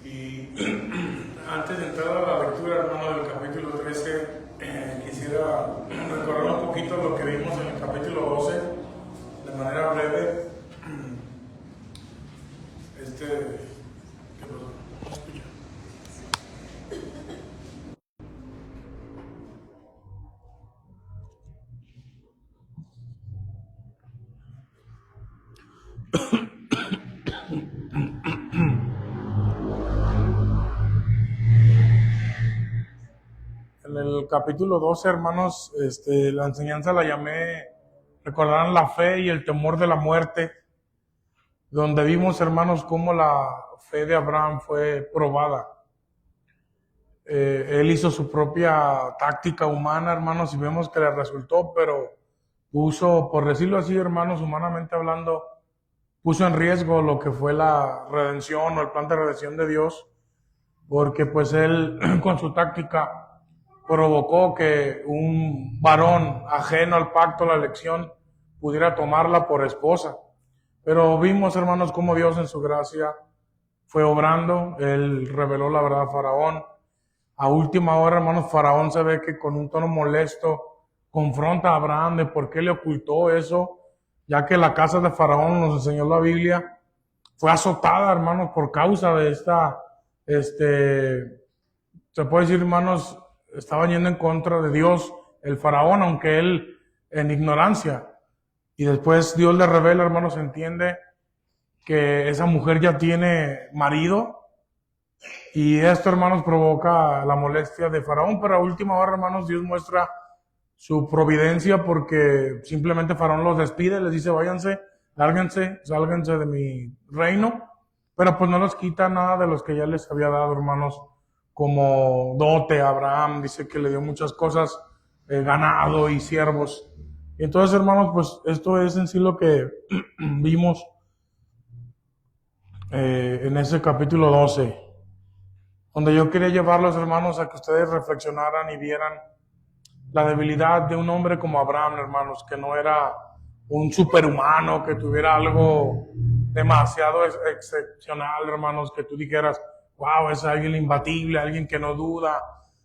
Y antes de entrar a la lectura, hermano, del capítulo 13, quisiera recordar un poquito lo que vimos en el capítulo 12, de manera breve. ¿Qué pasó? ¿No escucha? En el capítulo 12, hermanos, la enseñanza la llamé Recordarán la fe y el temor de la muerte, donde vimos, hermanos, cómo la fe de Abraham fue probada. Él hizo su propia táctica humana, hermanos, y vemos que le resultó, pero puso, por decirlo así, hermanos, humanamente hablando, puso en riesgo lo que fue la redención o el plan de redención de Dios, porque pues él con su táctica provocó que un varón ajeno al pacto, a la elección, pudiera tomarla por esposa. Pero vimos, hermanos, cómo Dios en su gracia fue obrando. Él reveló la verdad a Faraón. A última hora, hermanos, Faraón se ve que con un tono molesto confronta a Abraham de por qué le ocultó eso, ya que la casa de Faraón, nos enseñó la Biblia, fue azotada, hermanos, por causa de esta, se puede decir, hermanos, estaban yendo en contra de Dios, el Faraón, aunque él en ignorancia. Y después Dios le revela, hermanos, entiende que esa mujer ya tiene marido. Y esto, hermanos, provoca la molestia de Faraón, pero a última hora, hermanos, Dios muestra su providencia porque simplemente Faraón los despide, les dice, váyanse, lárguense, sálganse de mi reino, pero pues no les quita nada de los que ya les había dado, hermanos, como dote a Abraham. Dice que le dio muchas cosas, ganado y siervos. Y entonces, hermanos, pues esto es en sí lo que vimos en ese capítulo 12. Donde yo quería llevarlos, hermanos, a que ustedes reflexionaran y vieran la debilidad de un hombre como Abraham, hermanos, que no era un superhumano, que tuviera algo demasiado excepcional, hermanos, que tú dijeras, wow, es alguien imbatible, alguien que no duda,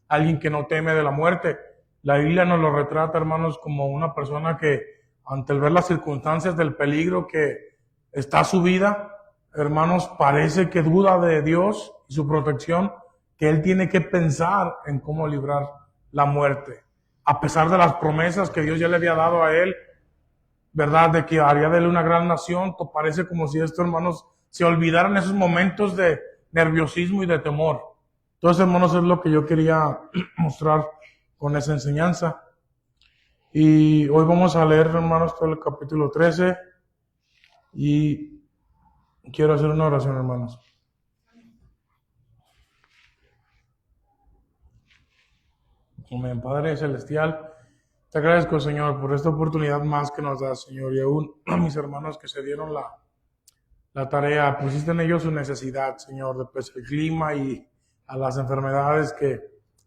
alguien que no teme de la muerte. La Biblia nos lo retrata, hermanos, como una persona que, ante el ver las circunstancias del peligro que está su vida, hermanos, parece que duda de Dios y su protección, que él tiene que pensar en cómo librar la muerte. A pesar de las promesas que Dios ya le había dado a él, ¿verdad? De que haría de él una gran nación, parece como si estos hermanos se olvidaran esos momentos de nerviosismo y de temor. Entonces, hermanos, es lo que yo quería mostrar con esa enseñanza. Y hoy vamos a leer, hermanos, todo el capítulo 13 y quiero hacer una oración, hermanos. Amén. Padre Celestial, te agradezco, Señor, por esta oportunidad más que nos das, Señor, y aún a mis hermanos que se dieron la tarea, pusiste en ellos su necesidad, Señor, de pues, el clima y a las enfermedades que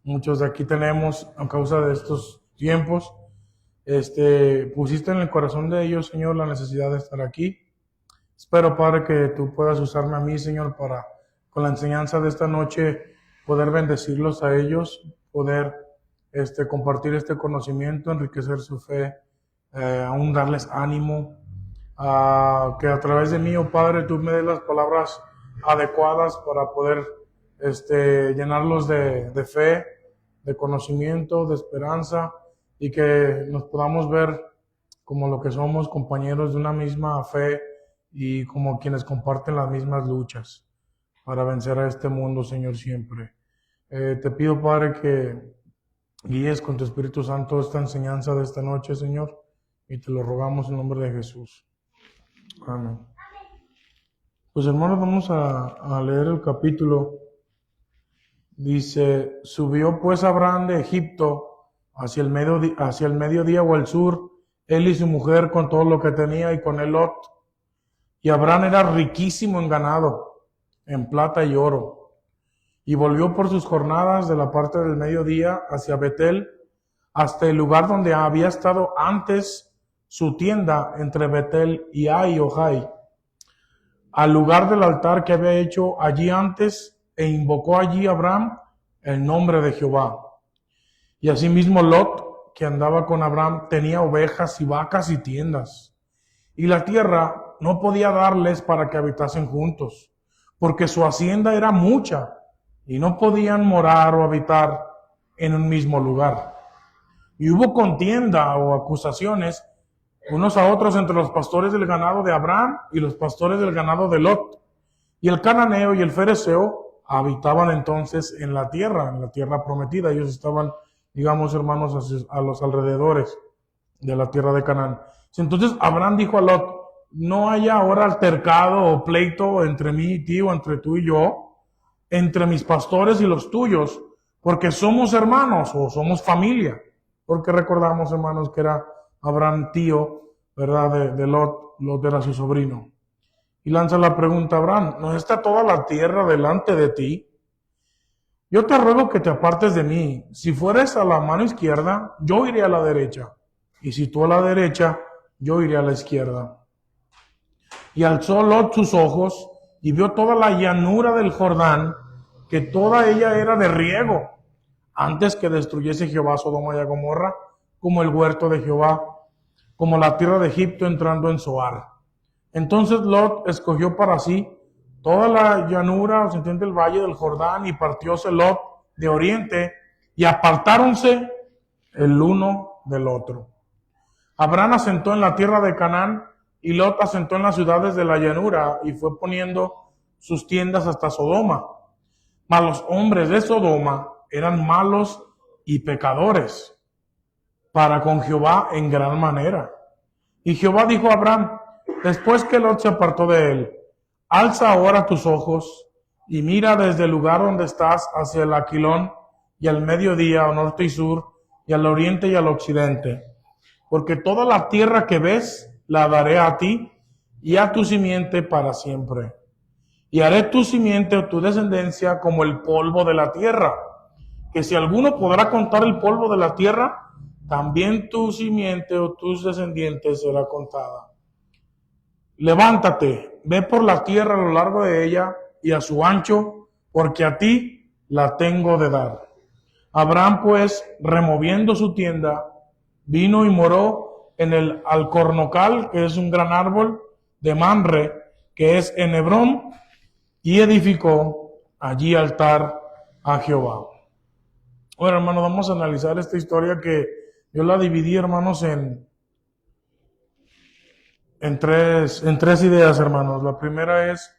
muchos de aquí tenemos a causa de estos tiempos. Pusiste en el corazón de ellos, Señor, la necesidad de estar aquí. Espero, Padre, que tú puedas usarme a mí, Señor, para con la enseñanza de esta noche poder bendecirlos a ellos, poder compartir este conocimiento, enriquecer su fe, aún darles ánimo, que a través de mí, oh Padre, tú me des las palabras adecuadas para poder llenarlos de fe, de conocimiento, de esperanza, y que nos podamos ver como lo que somos, compañeros de una misma fe y como quienes comparten las mismas luchas para vencer a este mundo, Señor, siempre. Te pido, Padre, que guíes con tu Espíritu Santo esta enseñanza de esta noche, Señor, y te lo rogamos en nombre de Jesús. Amén. Pues, hermanos, vamos a leer el capítulo. Dice, subió pues Abraham de Egipto hacia el mediodía o al sur, él y su mujer con todo lo que tenía, y con él Lot. Y Abraham era riquísimo en ganado, en plata y oro. Y volvió por sus jornadas de la parte del mediodía hacia Betel, hasta el lugar donde había estado antes su tienda entre Betel y Ai o Jai, al lugar del altar que había hecho allí antes, e invocó allí Abraham el nombre de Jehová. Y asimismo Lot, que andaba con Abraham, tenía ovejas y vacas y tiendas. Y la tierra no podía darles para que habitasen juntos, porque su hacienda era mucha, y no podían morar o habitar en un mismo lugar. Y hubo contienda o acusaciones unos a otros entre los pastores del ganado de Abraham y los pastores del ganado de Lot. Y el cananeo y el fereceo habitaban entonces en la tierra prometida. Ellos estaban, digamos, hermanos, a los alrededores de la tierra de Canaán. Entonces Abraham dijo a Lot: no haya ahora altercado o pleito entre mí y ti, o entre tú y yo, entre mis pastores y los tuyos, porque somos hermanos o somos familia. Porque recordamos, hermanos, que era Abraham tío, ¿verdad? De Lot. Lot era su sobrino. Y lanza la pregunta a Abraham: ¿no está toda la tierra delante de ti? Yo te ruego que te apartes de mí. Si fueres a la mano izquierda, yo iré a la derecha. Y si tú a la derecha, yo iré a la izquierda. Y alzó Lot sus ojos y vio toda la llanura del Jordán, que toda ella era de riego, antes que destruyese Jehová Sodoma y Gomorra, como el huerto de Jehová, como la tierra de Egipto entrando en Zoar. Entonces Lot escogió para sí toda la llanura, se entiende, el valle del Jordán, y partióse Lot de oriente, y apartáronse el uno del otro. Abraham asentó en la tierra de Canaán, y Lot asentó en las ciudades de la llanura, y fue poniendo sus tiendas hasta Sodoma. Mas los hombres de Sodoma eran malos y pecadores para con Jehová en gran manera. Y Jehová dijo a Abraham, después que Lot se apartó de él: alza ahora tus ojos y mira desde el lugar donde estás hacia el Aquilón, y al mediodía, al norte y sur, y al oriente y al occidente. Porque toda la tierra que ves la daré a ti y a tu simiente para siempre. Y haré tu simiente o tu descendencia como el polvo de la tierra, que si alguno podrá contar el polvo de la tierra, también tu simiente o tus descendientes será contada. Levántate, ve por la tierra a lo largo de ella y a su ancho, porque a ti la tengo de dar. Abraham, pues, removiendo su tienda, vino y moró en el alcornocal, que es un gran árbol de Mamre, que es en Hebrón, y edificó allí altar a Jehová. Bueno, hermanos, vamos a analizar esta historia que yo la dividí, hermanos, en tres ideas, hermanos. La primera es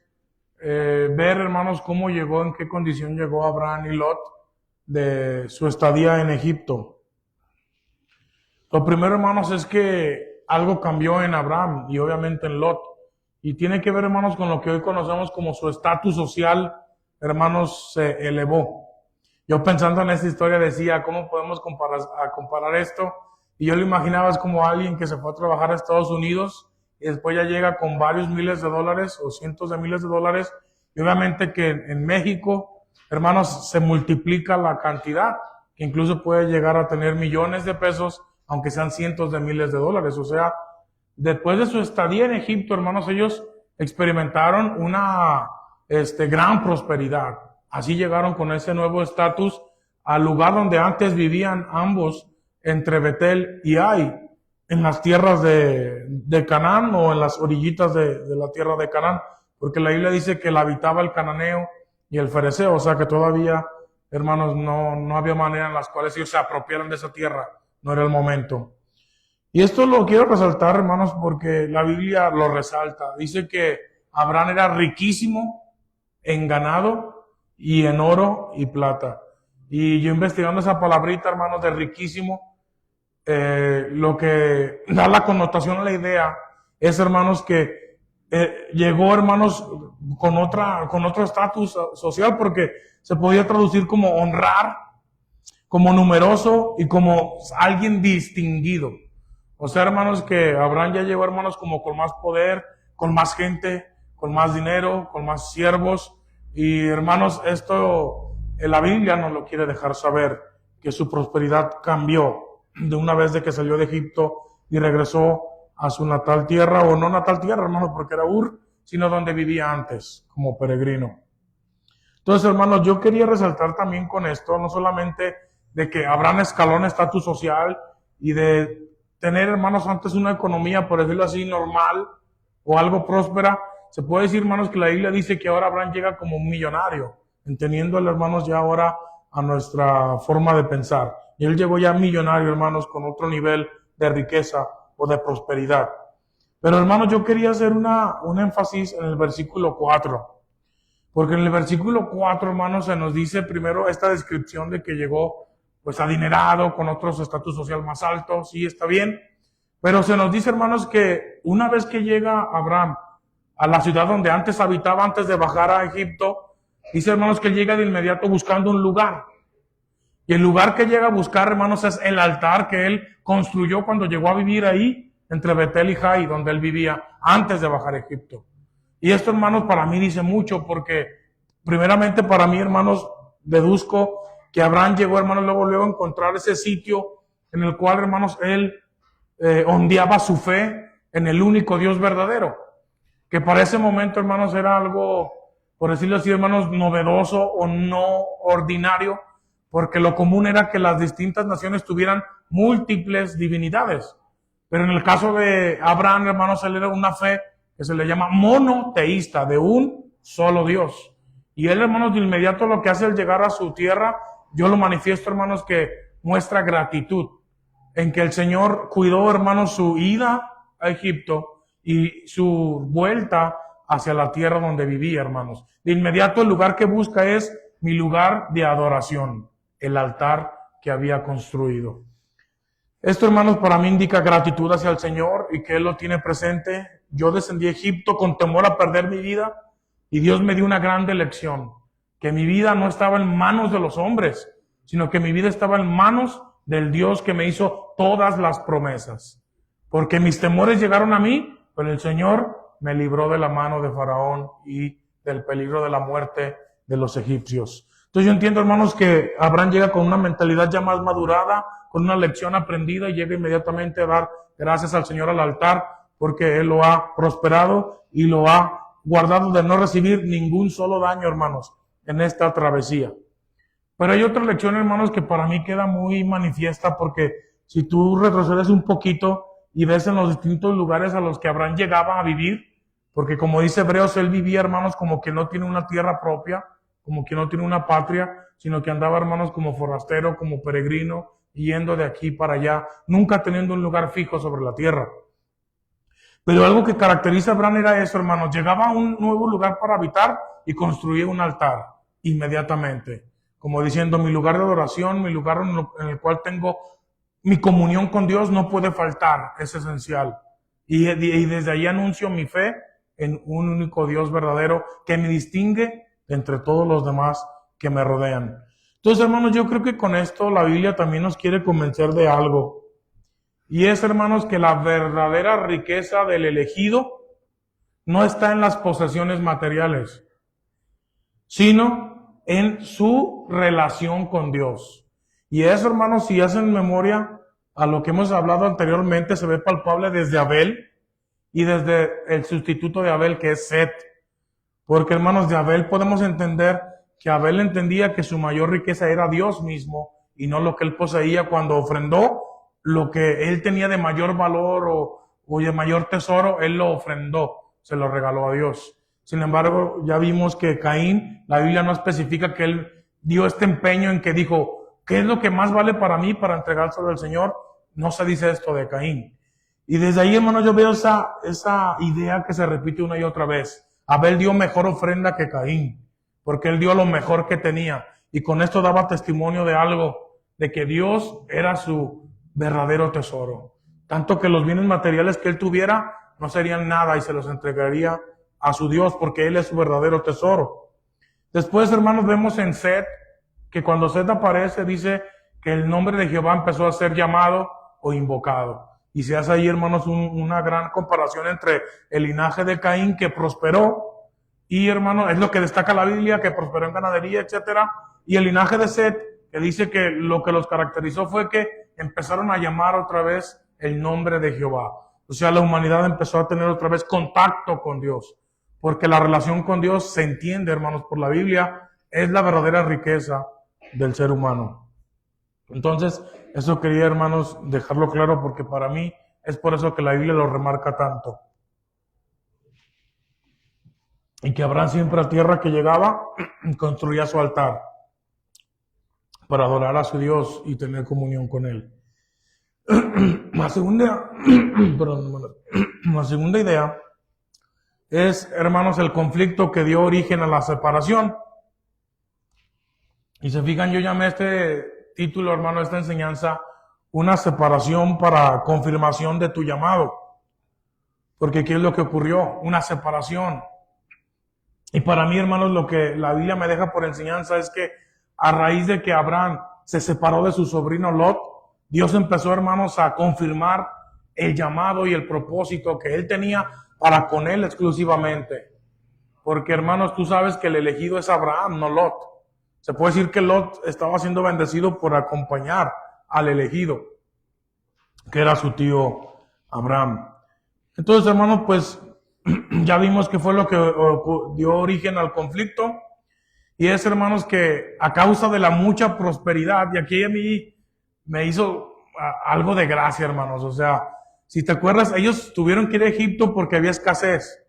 ver, hermanos, cómo llegó, en qué condición llegó Abraham y Lot de su estadía en Egipto. Lo primero, hermanos, es que algo cambió en Abraham y obviamente en Lot. Y tiene que ver, hermanos, con lo que hoy conocemos como su estatus social, hermanos, se elevó. Yo pensando en esta historia decía, ¿cómo podemos comparar esto? Y yo lo imaginaba es como alguien que se fue a trabajar a Estados Unidos y después ya llega con varios miles de dólares o cientos de miles de dólares. Y obviamente que en México, hermanos, se multiplica la cantidad, que incluso puede llegar a tener millones de pesos, aunque sean cientos de miles de dólares. O sea, después de su estadía en Egipto, hermanos, ellos experimentaron una gran prosperidad. Así llegaron con ese nuevo estatus al lugar donde antes vivían ambos, entre Betel y Ai, en las tierras de Canaán, o en las orillitas de la tierra de Canaán, porque la Biblia dice que la habitaba el cananeo y el fereceo, o sea que todavía, hermanos, no había manera en las cuales ellos se apropiaran de esa tierra, no era el momento. Y esto lo quiero resaltar, hermanos, porque la Biblia lo resalta. Dice que Abraham era riquísimo en ganado y en oro y plata. Y yo investigando esa palabrita, hermanos, de riquísimo, lo que da la connotación a la idea es, hermanos, que llegó, hermanos, con otro estatus social, porque se podía traducir como honrar, como numeroso y como alguien distinguido. O sea, hermanos, que Abraham ya llegó, hermanos, como con más poder, con más gente, con más dinero, con más siervos. Y, hermanos, esto la Biblia nos lo quiere dejar saber, que su prosperidad cambió de una vez de que salió de Egipto y regresó a su natal tierra, o no natal tierra, hermanos, porque era Ur, sino donde vivía antes, como peregrino. Entonces, hermanos, yo quería resaltar también con esto, no solamente de que Abraham escaló en estatus social y de tener, hermanos, antes una economía, por decirlo así, normal o algo próspera. Se puede decir, hermanos, que la Biblia dice que ahora Abraham llega como un millonario, entendiendo, hermanos, ya ahora a nuestra forma de pensar. Y él llegó ya millonario, hermanos, con otro nivel de riqueza o de prosperidad. Pero, hermanos, yo quería hacer un énfasis en el versículo 4. Porque en el versículo 4, hermanos, se nos dice primero esta descripción de que llegó pues adinerado, con otros estatus social más altos, sí, está bien. Pero se nos dice, hermanos, que una vez que llega Abraham a la ciudad donde antes habitaba, antes de bajar a Egipto, dice, hermanos, que él llega de inmediato buscando un lugar. Y el lugar que llega a buscar, hermanos, es el altar que él construyó cuando llegó a vivir ahí, entre Betel y Jai, donde él vivía, antes de bajar a Egipto. Y esto, hermanos, para mí dice mucho, porque primeramente para mí, hermanos, deduzco que Abraham llegó, hermanos, luego a encontrar ese sitio en el cual, hermanos, él ondeaba su fe en el único Dios verdadero. Que para ese momento, hermanos, era algo, por decirlo así, hermanos, novedoso o no ordinario, porque lo común era que las distintas naciones tuvieran múltiples divinidades. Pero en el caso de Abraham, hermanos, él era una fe que se le llama monoteísta, de un solo Dios. Y él, hermanos, de inmediato lo que hace al llegar a su tierra, yo lo manifiesto, hermanos, que muestra gratitud en que el Señor cuidó, hermanos, su ida a Egipto y su vuelta hacia la tierra donde vivía, hermanos. De inmediato el lugar que busca es mi lugar de adoración, el altar que había construido. Esto, hermanos, para mí indica gratitud hacia el Señor y que Él lo tiene presente. Yo descendí a Egipto con temor a perder mi vida y Dios me dio una grande lección, que mi vida no estaba en manos de los hombres, sino que mi vida estaba en manos del Dios que me hizo todas las promesas. Porque mis temores llegaron a mí, pero el Señor me libró de la mano de Faraón y del peligro de la muerte de los egipcios. Entonces yo entiendo, hermanos, que Abraham llega con una mentalidad ya más madurada, con una lección aprendida y llega inmediatamente a dar gracias al Señor al altar, porque Él lo ha prosperado y lo ha guardado de no recibir ningún solo daño, hermanos, en esta travesía. Pero hay otra lección, hermanos, que para mí queda muy manifiesta, porque si tú retrocedes un poquito y ves en los distintos lugares a los que Abraham llegaba a vivir, porque como dice Hebreos, él vivía, hermanos, como que no tiene una tierra propia, como que no tiene una patria, sino que andaba, hermanos, como forastero, como peregrino, yendo de aquí para allá, nunca teniendo un lugar fijo sobre la tierra. Pero algo que caracteriza a Abraham era eso, hermanos, llegaba a un nuevo lugar para habitar y construía un altar inmediatamente, como diciendo, mi lugar de adoración, mi lugar en el cual tengo mi comunión con Dios no puede faltar, es esencial. Y desde ahí anuncio mi fe en un único Dios verdadero que me distingue entre todos los demás que me rodean. Entonces, hermanos, yo creo que con esto la Biblia también nos quiere convencer de algo. Y es, hermanos, que la verdadera riqueza del elegido no está en las posesiones materiales, sino en su relación con Dios. Y eso, hermanos, si hacen memoria a lo que hemos hablado anteriormente, se ve palpable desde Abel y desde el sustituto de Abel, que es Set. Porque, hermanos, de Abel podemos entender que Abel entendía que su mayor riqueza era Dios mismo y no lo que él poseía cuando ofrendó. Lo que él tenía de mayor valor o de mayor tesoro, él lo ofrendó, se lo regaló a Dios. Sin embargo, ya vimos que Caín, la Biblia no especifica que él dio este empeño en que dijo, ¿qué es lo que más vale para mí para entregárselo al Señor? No se dice esto de Caín. Y desde ahí, hermanos, yo veo esa idea que se repite una y otra vez. Abel dio mejor ofrenda que Caín, porque él dio lo mejor que tenía. Y con esto daba testimonio de algo, de que Dios era su verdadero tesoro. Tanto que los bienes materiales que él tuviera no serían nada y se los entregaría a su Dios, porque él es su verdadero tesoro. Después, hermanos, vemos en Set, que cuando Set aparece, dice que el nombre de Jehová empezó a ser llamado o invocado. Y se hace ahí, hermanos, una gran comparación entre el linaje de Caín, que prosperó, y, hermanos, es lo que destaca la Biblia, que prosperó en ganadería, etcétera, y el linaje de Set, que dice que lo que los caracterizó fue que empezaron a llamar otra vez el nombre de Jehová. O sea, la humanidad empezó a tener otra vez contacto con Dios, porque la relación con Dios se entiende, hermanos, por la Biblia, es la verdadera riqueza del ser humano. Entonces, eso quería, hermanos, dejarlo claro porque para mí es por eso que la Biblia lo remarca tanto. Y que Abraham siempre a tierra que llegaba construía su altar para adorar a su Dios y tener comunión con Él. La segunda, la segunda idea es, hermanos, el conflicto que dio origen a la separación. Y se fijan, yo llamé este título, hermano, esta enseñanza, una separación para confirmación de tu llamado. Porque ¿qué es lo que ocurrió? Una separación. Y para mí, hermanos, lo que la Biblia me deja por enseñanza es que a raíz de que Abraham se separó de su sobrino Lot, Dios empezó, hermanos, a confirmar el llamado y el propósito que él tenía para con él exclusivamente. Porque, hermanos, tú sabes que el elegido es Abraham, no Lot. Se puede decir que Lot estaba siendo bendecido por acompañar al elegido, que era su tío Abraham. Entonces, hermanos, pues ya vimos que fue lo que dio origen al conflicto. Y es, hermanos, que a causa de la mucha prosperidad, y aquí a mí me hizo algo de gracia, hermanos. O sea, si te acuerdas, ellos tuvieron que ir a Egipto porque había escasez.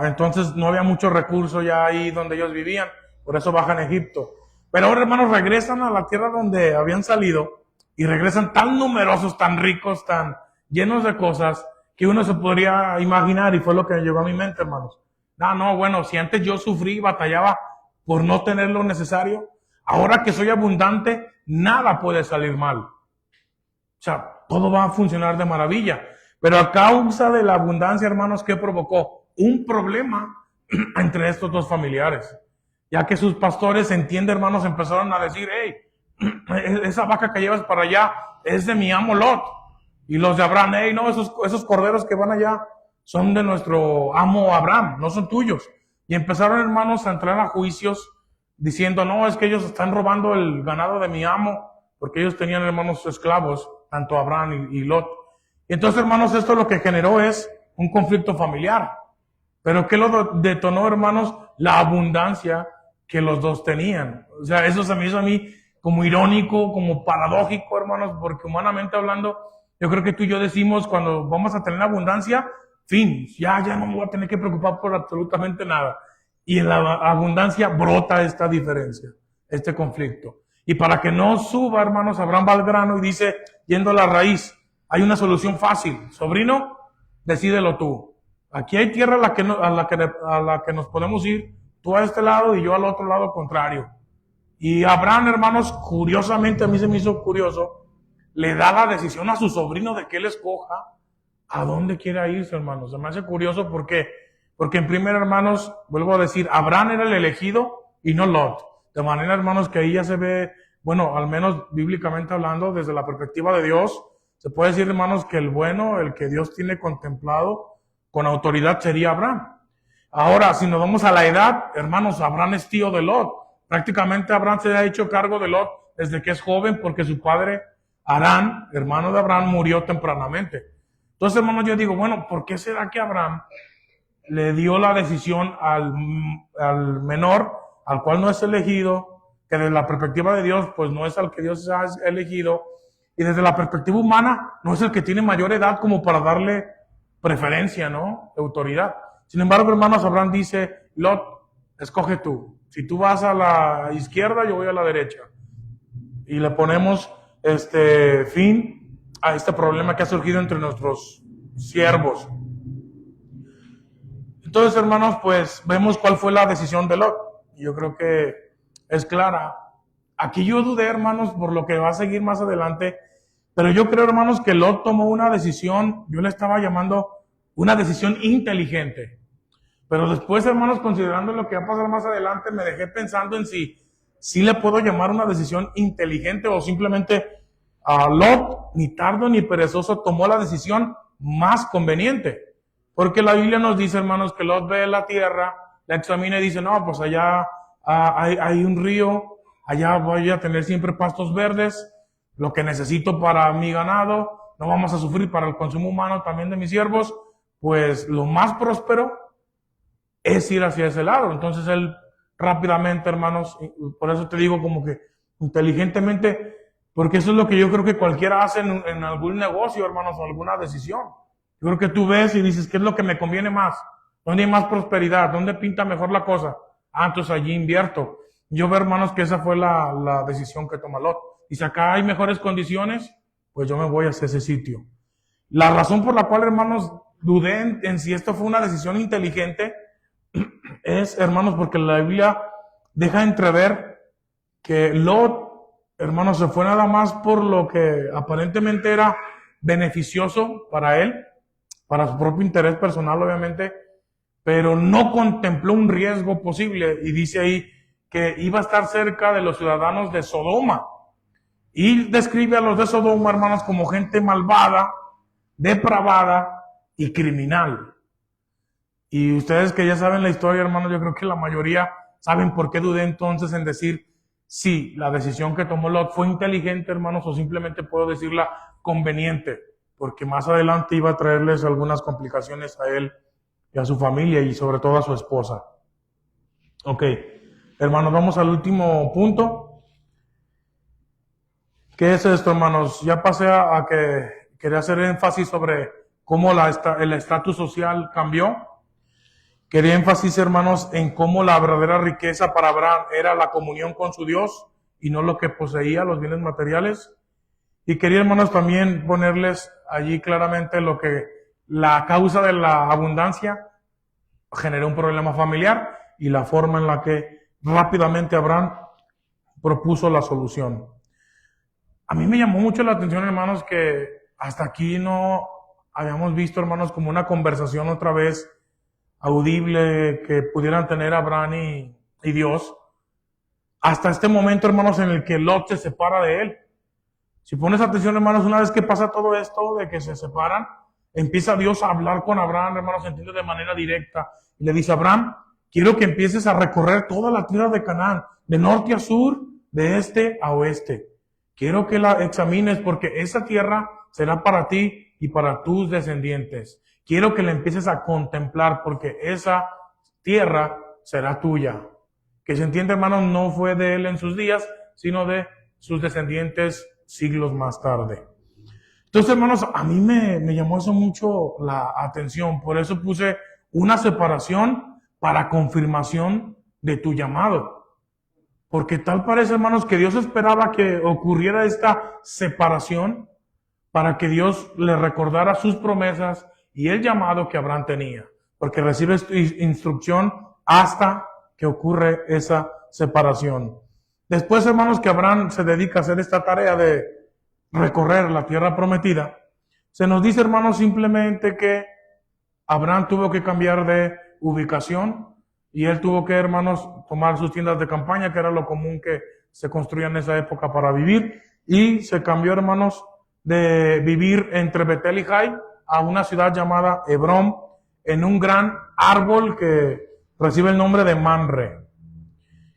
Entonces no había mucho recurso ya ahí donde ellos vivían. Por eso bajan a Egipto. Pero ahora, hermanos, regresan a la tierra donde habían salido y regresan tan numerosos, tan ricos, tan llenos de cosas que uno se podría imaginar, y fue lo que me llegó a mi mente, hermanos. Bueno, si antes yo sufrí y batallaba por no tener lo necesario, ahora que soy abundante, nada puede salir mal. O sea, todo va a funcionar de maravilla. Pero a causa de la abundancia, hermanos, ¿qué provocó? Un problema entre estos dos familiares. Ya que sus pastores, entiende, hermanos, empezaron a decir, hey, esa vaca que llevas para allá es de mi amo Lot. Y los de Abraham, hey, no, esos corderos que van allá son de nuestro amo Abraham, no son tuyos. Y empezaron, hermanos, a entrar a juicios diciendo, no, es que ellos están robando el ganado de mi amo, porque ellos tenían, hermanos, esclavos, tanto Abraham y Lot. Y entonces, hermanos, esto lo que generó es un conflicto familiar. Pero ¿qué lo detonó, hermanos? La abundancia que los dos tenían. O sea, eso se me hizo a mí como irónico, como paradójico, hermanos, porque humanamente hablando, yo creo que tú y yo decimos, cuando vamos a tener abundancia, fin, ya no me voy a tener que preocupar por absolutamente nada. Y en la abundancia brota esta diferencia, este conflicto. Y para que no suba, hermanos, Abraham va al grano y dice, yendo a la raíz, hay una solución fácil. Sobrino, decídelo tú. Aquí hay tierra a la que nos podemos ir, tú a este lado y yo al otro lado contrario. Y Abraham, hermanos, curiosamente, a mí se me hizo curioso, le da la decisión a su sobrino de que él escoja a dónde quiere irse, hermanos. Se me hace curioso porque en primer, hermanos, vuelvo a decir, Abraham era el elegido y no Lot. De manera, hermanos, que ahí ya se ve, bueno, al menos bíblicamente hablando, desde la perspectiva de Dios, se puede decir, hermanos, que el bueno, el que Dios tiene contemplado con autoridad sería Abraham. Ahora, si nos vamos a la edad, hermanos, Abraham es tío de Lot. Prácticamente Abraham se ha hecho cargo de Lot desde que es joven porque su padre, Harán, hermano de Abraham, murió tempranamente. Entonces, hermanos, yo digo, bueno, ¿por qué será que Abraham le dio la decisión al menor, al cual no es elegido, que desde la perspectiva de Dios, pues no es al que Dios ha elegido, y desde la perspectiva humana, no es el que tiene mayor edad como para darle preferencia, ¿no? De autoridad. Sin embargo, hermanos, Abraham dice, Lot, escoge tú. Si tú vas a la izquierda, yo voy a la derecha. Y le ponemos fin a este problema que ha surgido entre nuestros siervos. Entonces, hermanos, pues vemos cuál fue la decisión de Lot. Yo creo que es clara. Aquí yo dudé, hermanos, por lo que va a seguir más adelante, pero yo creo, hermanos, que Lot tomó una decisión, yo le estaba llamando una decisión inteligente. Pero después, hermanos, considerando lo que va a pasar más adelante, me dejé pensando en si le puedo llamar una decisión inteligente o simplemente a Lot, ni tardo ni perezoso, tomó la decisión más conveniente. Porque la Biblia nos dice, hermanos, que Lot ve la tierra, la examina y dice, no, pues allá hay un río, allá voy a tener siempre pastos verdes, lo que necesito para mi ganado, no vamos a sufrir para el consumo humano también de mis siervos, pues lo más próspero es ir hacia ese lado. Entonces él rápidamente, hermanos. Por eso te digo como que inteligentemente, porque eso es lo que yo creo que cualquiera hace en algún negocio, hermanos, o alguna decisión. Yo creo que tú ves y dices, ¿qué es lo que me conviene más? ¿Dónde hay más prosperidad? ¿Dónde pinta mejor la cosa? Ah, entonces allí invierto. Yo veo, hermanos, que esa fue la decisión que toma Lot. Y si acá hay mejores condiciones, pues yo me voy hacia ese sitio. La razón por la cual, hermanos, dudé en si esto fue una decisión inteligente es, hermanos, porque la Biblia deja entrever que Lot, hermanos, se fue nada más por lo que aparentemente era beneficioso para él, para su propio interés personal, obviamente, pero no contempló un riesgo posible. Y dice ahí que iba a estar cerca de los ciudadanos de Sodoma. Y describe a los de Sodoma, hermanos, como gente malvada, depravada y criminal. Y ustedes que ya saben la historia, hermanos, yo creo que la mayoría saben por qué dudé entonces en decir si la decisión que tomó Lot fue inteligente, hermanos, o simplemente puedo decirla conveniente, porque más adelante iba a traerles algunas complicaciones a él y a su familia y sobre todo a su esposa. Ok, hermanos, vamos al último punto. ¿Qué es esto, hermanos? Ya pasé a que quería hacer énfasis sobre cómo el estatus social cambió. Quería énfasis, hermanos, en cómo la verdadera riqueza para Abraham era la comunión con su Dios y no lo que poseía, los bienes materiales. Y quería, hermanos, también ponerles allí claramente lo que la causa de la abundancia generó un problema familiar y la forma en la que rápidamente Abraham propuso la solución. A mí me llamó mucho la atención, hermanos, que hasta aquí no habíamos visto, hermanos, como una conversación otra vez audible que pudieran tener Abraham y Dios. Hasta este momento, hermanos, en el que Lot se separa de él. Si pones atención, hermanos, una vez que pasa todo esto de que se separan, empieza Dios a hablar con Abraham, hermanos, entiende de manera directa. Y le dice, Abraham, quiero que empieces a recorrer toda la tierra de Canaán, de norte a sur, de este a oeste. Quiero que la examines porque esa tierra será para ti y para tus descendientes. Quiero que la empieces a contemplar porque esa tierra será tuya. Que se entiende, hermanos, no fue de él en sus días, sino de sus descendientes siglos más tarde. Entonces, hermanos, a mí me llamó eso mucho la atención. Por eso puse una separación para confirmación de tu llamado. Porque tal parece, hermanos, que Dios esperaba que ocurriera esta separación para que Dios le recordara sus promesas y el llamado que Abraham tenía. Porque recibe instrucción hasta que ocurre esa separación. Después, hermanos, que Abraham se dedica a hacer esta tarea de recorrer la tierra prometida, se nos dice, hermanos, simplemente que Abraham tuvo que cambiar de ubicación y él tuvo que, hermanos, tomar sus tiendas de campaña, que era lo común que se construía en esa época para vivir, y se cambió, hermanos, de vivir entre Betel y Jai a una ciudad llamada Hebrón, en un gran árbol que recibe el nombre de Mamre.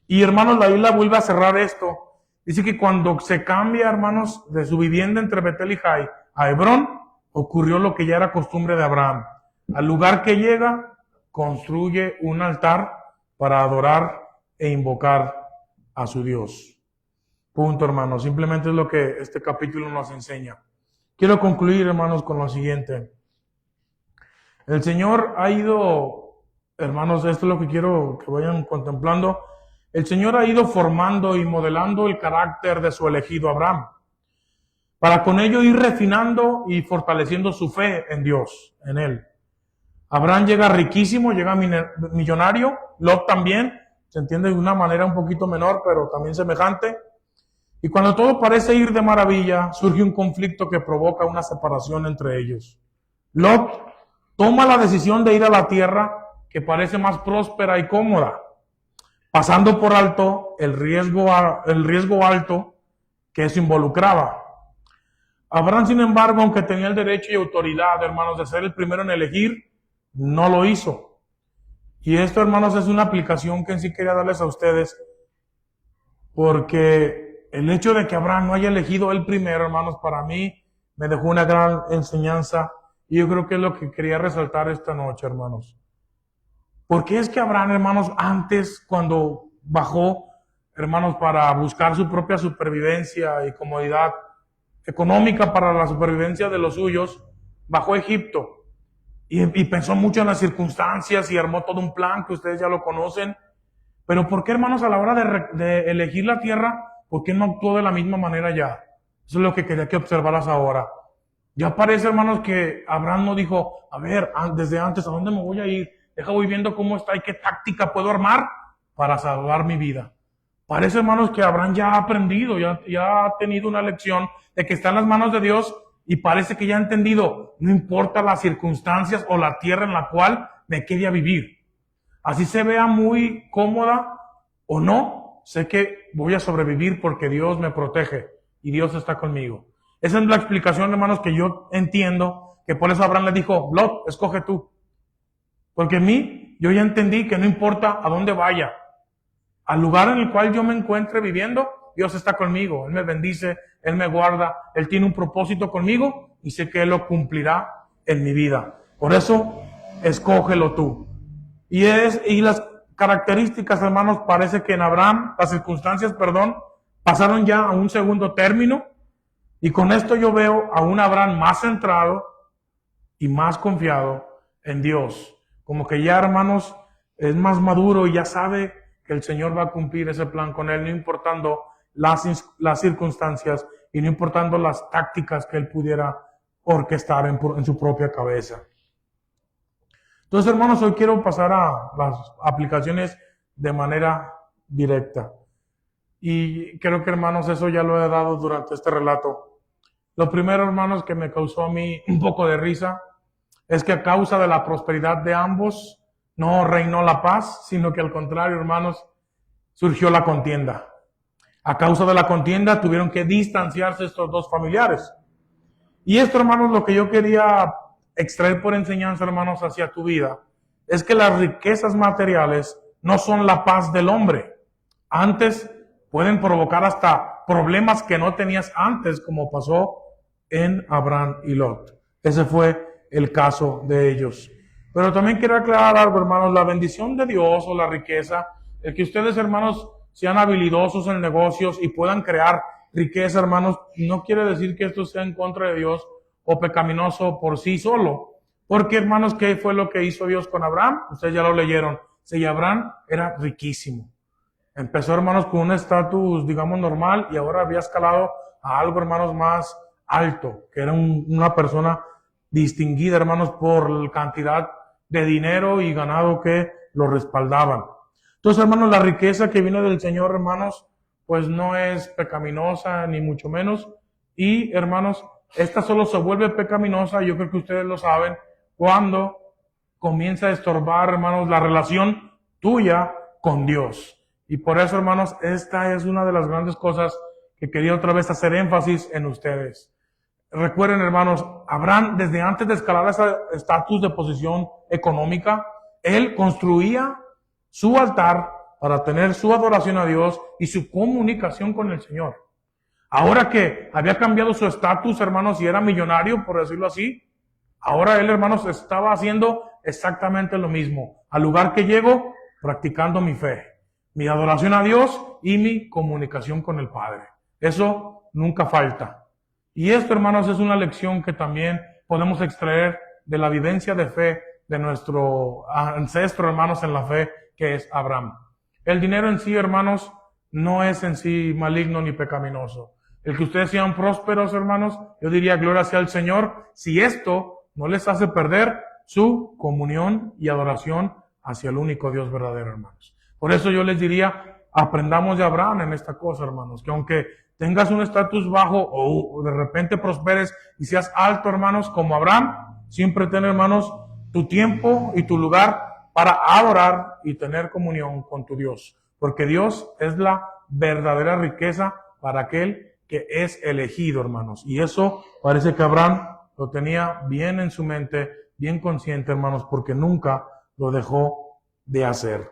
Y, hermanos, la Biblia vuelve a cerrar esto. Dice que cuando se cambia, hermanos, de su vivienda entre Betel y Jai a Hebrón, ocurrió lo que ya era costumbre de Abraham. Al lugar que llega, construye un altar para adorar e invocar a su Dios. Punto, hermanos. Simplemente es lo que este capítulo nos enseña. Quiero concluir, hermanos, con lo siguiente. El Señor ha ido, hermanos, esto es lo que quiero que vayan contemplando. El Señor ha ido formando y modelando el carácter de su elegido Abraham, para con ello ir refinando y fortaleciendo su fe en Dios, en Él. Abraham llega riquísimo, llega millonario, Lot también, se entiende de una manera un poquito menor, pero también semejante. Y cuando todo parece ir de maravilla, surge un conflicto que provoca una separación entre ellos. Lot toma la decisión de ir a la tierra que parece más próspera y cómoda, pasando por alto el riesgo alto que eso involucraba. Abraham, sin embargo, aunque tenía el derecho y autoridad, hermanos, de ser el primero en elegir, no lo hizo. Y esto, hermanos, es una aplicación que en sí quería darles a ustedes, porque el hecho de que Abraham no haya elegido él primero, hermanos, para mí me dejó una gran enseñanza, y yo creo que es lo que quería resaltar esta noche, hermanos. ¿Por qué es que Abraham, hermanos, antes, cuando bajó, hermanos, para buscar su propia supervivencia y comodidad económica para la supervivencia de los suyos, bajó a Egipto y pensó mucho en las circunstancias y armó todo un plan que ustedes ya lo conocen. Pero ¿por qué, hermanos, a la hora de elegir la tierra, por qué no actuó de la misma manera ya? Eso es lo que quería que observaras ahora. Ya parece, hermanos, que Abraham no dijo, a ver, desde antes, ¿a dónde me voy a ir? Voy viendo cómo está y qué táctica puedo armar para salvar mi vida. Parece, hermanos, que Abraham ya ha aprendido, ya ha tenido una lección de que está en las manos de Dios y parece que ya ha entendido, no importa las circunstancias o la tierra en la cual me quería vivir. Así se vea muy cómoda o no, sé que voy a sobrevivir porque Dios me protege y Dios está conmigo. Esa es la explicación, hermanos, que yo entiendo, que por eso Abraham le dijo, Lot, escoge tú. Porque a mí, yo ya entendí que no importa a dónde vaya, al lugar en el cual yo me encuentre viviendo, Dios está conmigo, Él me bendice, Él me guarda, Él tiene un propósito conmigo y sé que Él lo cumplirá en mi vida. Por eso, escógelo tú. Y las características, hermanos, parece que en Abraham, las circunstancias, pasaron ya a un segundo término. Y con esto yo veo a un Abraham más centrado y más confiado en Dios. Como que ya, hermanos, es más maduro y ya sabe que el Señor va a cumplir ese plan con él, no importando las circunstancias y no importando las tácticas que él pudiera orquestar en su propia cabeza. Entonces, hermanos, hoy quiero pasar a las aplicaciones de manera directa. Y creo que, hermanos, eso ya lo he dado durante este relato. Lo primero, hermanos, que me causó a mí un poco de risa es que a causa de la prosperidad de ambos no reinó la paz, sino que al contrario, hermanos, surgió la contienda. A causa de la contienda tuvieron que distanciarse estos dos familiares. Y esto, hermanos, lo que yo quería extraer por enseñanza, hermanos, hacia tu vida, es que las riquezas materiales no son la paz del hombre. Antes pueden provocar hasta problemas que no tenías antes, como pasó en Abraham y Lot. Ese fue el caso de ellos. Pero también quiero aclarar algo, hermanos, la bendición de Dios o la riqueza, el que ustedes, hermanos, sean habilidosos en negocios y puedan crear riqueza, hermanos, no quiere decir que esto sea en contra de Dios o pecaminoso por sí solo. Porque, hermanos, ¿qué fue lo que hizo Dios con Abraham? Ustedes ya lo leyeron. Sí, Abraham era riquísimo. Empezó, hermanos, con un estatus, digamos, normal y ahora había escalado a algo, hermanos, más alto, que era una persona distinguida, hermanos, por la cantidad de dinero y ganado que lo respaldaban. Entonces, hermanos, la riqueza que vino del Señor, hermanos, pues no es pecaminosa, ni mucho menos. Y, hermanos, esta solo se vuelve pecaminosa, yo creo que ustedes lo saben, cuando comienza a estorbar, hermanos, la relación tuya con Dios. Y por eso, hermanos, esta es una de las grandes cosas que quería otra vez hacer énfasis en ustedes. Recuerden, hermanos, Abraham, desde antes de escalar ese estatus de posición económica, él construía su altar para tener su adoración a Dios y su comunicación con el Señor. Ahora que había cambiado su estatus, hermanos, y era millonario, por decirlo así, ahora él, hermanos, estaba haciendo exactamente lo mismo. Al lugar que llego, practicando mi fe, mi adoración a Dios y mi comunicación con el Padre. Eso nunca falta. Y esto, hermanos, es una lección que también podemos extraer de la vivencia de fe de nuestro ancestro, hermanos, en la fe, que es Abraham. El dinero en sí, hermanos, no es en sí maligno ni pecaminoso. El que ustedes sean prósperos, hermanos, yo diría gloria sea al Señor, si esto no les hace perder su comunión y adoración hacia el único Dios verdadero, hermanos. Por eso yo les diría, aprendamos de Abraham en esta cosa, hermanos, que aunque tengas un estatus bajo o de repente prosperes y seas alto, hermanos, como Abraham, siempre ten, hermanos, tu tiempo y tu lugar para adorar y tener comunión con tu Dios. Porque Dios es la verdadera riqueza para aquel que es elegido, hermanos. Y eso parece que Abraham lo tenía bien en su mente, bien consciente, hermanos, porque nunca lo dejó de hacer.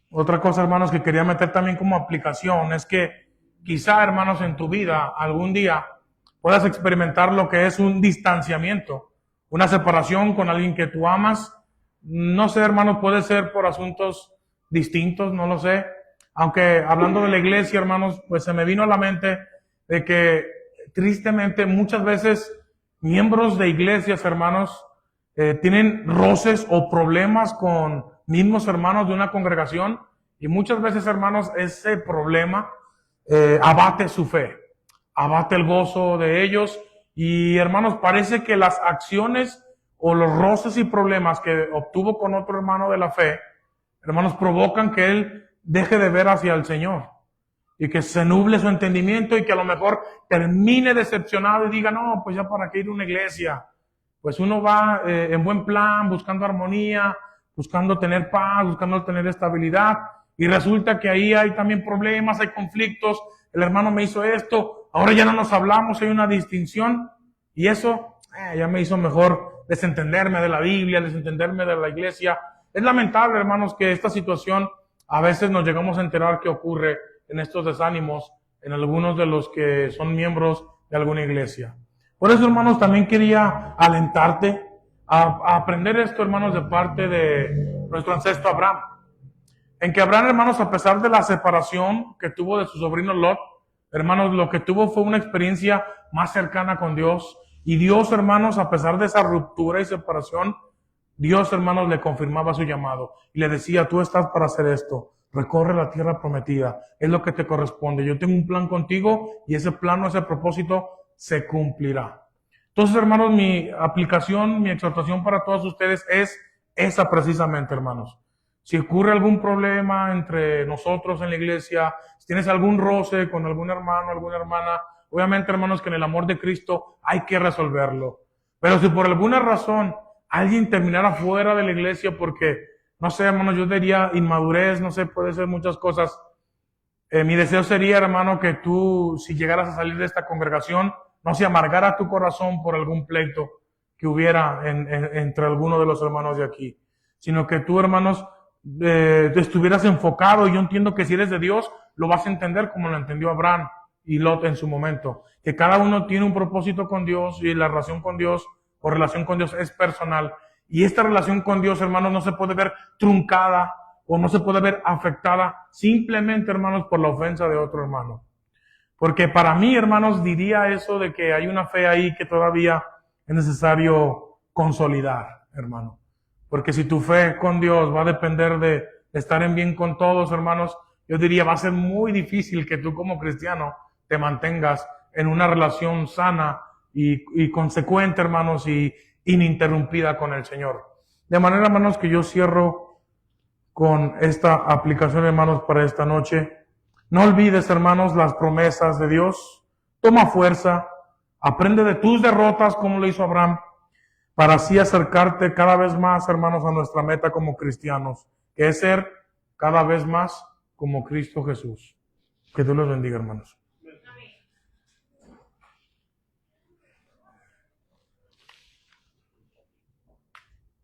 Otra cosa, hermanos, que quería meter también como aplicación es que quizá, hermanos, en tu vida algún día puedas experimentar lo que es un distanciamiento, una separación con alguien que tú amas. No sé, hermanos, puede ser por asuntos distintos, no lo sé. Aunque hablando de la iglesia, hermanos, pues se me vino a la mente de que tristemente muchas veces miembros de iglesias, hermanos, tienen roces o problemas con mismos hermanos de una congregación, y muchas veces, hermanos, ese problema abate su fe, abate el gozo de ellos, y hermanos, parece que las acciones o los roces y problemas que obtuvo con otro hermano de la fe, hermanos, provocan que él deje de ver hacia el Señor y que se nuble su entendimiento y que a lo mejor termine decepcionado y diga, no, pues ya para qué ir a una iglesia. Pues uno va en buen plan, buscando armonía, buscando tener paz, buscando tener estabilidad, y resulta que ahí hay también problemas, hay conflictos. El hermano me hizo esto, ahora ya no nos hablamos, hay una distinción, y eso ya me hizo mejor desentenderme de la Biblia, desentenderme de la iglesia. Es lamentable, hermanos, que esta situación a veces nos llegamos a enterar que ocurre en estos desánimos en algunos de los que son miembros de alguna iglesia. Por eso, hermanos, también quería alentarte a aprender esto, hermanos, de parte de nuestro ancestro Abraham. En que Abraham, hermanos, a pesar de la separación que tuvo de su sobrino Lot, hermanos, lo que tuvo fue una experiencia más cercana con Dios. Y Dios, hermanos, a pesar de esa ruptura y separación, Dios, hermanos, le confirmaba su llamado y le decía, tú estás para hacer esto, recorre la tierra prometida, es lo que te corresponde, yo tengo un plan contigo y ese plan o ese propósito se cumplirá. Entonces, hermanos, mi aplicación, mi exhortación para todos ustedes es esa precisamente, hermanos. Si ocurre algún problema entre nosotros en la iglesia, si tienes algún roce con algún hermano, alguna hermana, obviamente, hermanos, que en el amor de Cristo hay que resolverlo. Pero si por alguna razón alguien terminara fuera de la iglesia porque, no sé, hermano, yo diría inmadurez, no sé, puede ser muchas cosas. Mi deseo sería, hermano, que tú, si llegaras a salir de esta congregación, no se amargara tu corazón por algún pleito que hubiera entre alguno de los hermanos de aquí, sino que tú, hermanos, estuvieras enfocado. Y yo entiendo que si eres de Dios, lo vas a entender como lo entendió Abraham y Lot en su momento, que cada uno tiene un propósito con Dios y la relación con Dios o relación con Dios es personal. Y esta relación con Dios, hermanos, no se puede ver truncada o no se puede ver afectada simplemente, hermanos, por la ofensa de otro hermano. Porque para mí, hermanos, diría eso de que hay una fe ahí que todavía es necesario consolidar, hermano. Porque si tu fe con Dios va a depender de estar en bien con todos, hermanos, yo diría va a ser muy difícil que tú como cristiano te mantengas en una relación sana y consecuente, hermanos, y ininterrumpida con el Señor. De manera, hermanos, que yo cierro con esta aplicación, hermanos, para esta noche. No olvides, hermanos, las promesas de Dios. Toma fuerza, aprende de tus derrotas como lo hizo Abraham, para así acercarte cada vez más, hermanos, a nuestra meta como cristianos, que es ser cada vez más como Cristo Jesús. Que Dios los bendiga, hermanos.